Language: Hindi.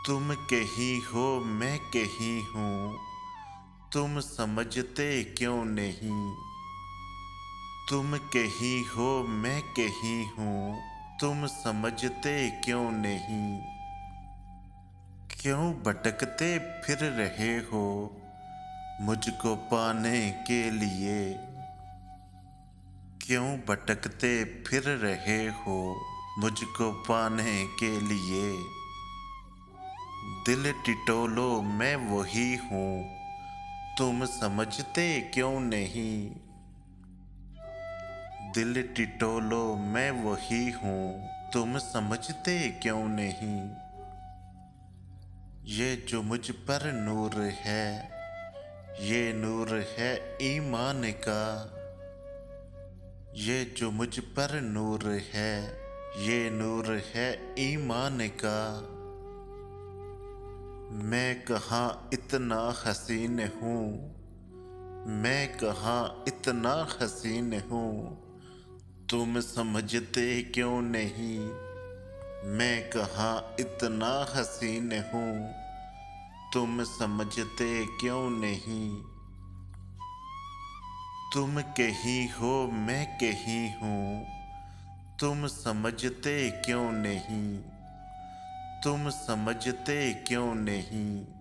तुम कहीं हो मैं कहीं हूँ, तुम समझते क्यों नहीं। तुम कहीं हो मैं कहीं हूँ, तुम समझते क्यों नहीं। क्यों भटकते फिर रहे हो मुझको पाने के लिए। क्यों भटकते फिर रहे हो मुझको पाने के लिए। दिल टिटोलो मैं वही हूँ, तुम समझते क्यों नहीं। दिल टिटोलो मैं वही हूँ, तुम समझते क्यों नहीं। ये जो मुझ पर नूर है, ये नूर है ईमान का। ये जो मुझ पर नूर है, ये नूर है ईमान का। मैं कहाँ इतना हसीन हूँ, मैं कहाँ इतना हसीन हूँ, तुम समझते क्यों नहीं। मैं कहाँ इतना हसीन हूँ, तुम समझते क्यों नहीं। तुम कहीं हो मैं कहीं हूँ, तुम समझते क्यों नहीं। तुम समझते क्यों नहीं।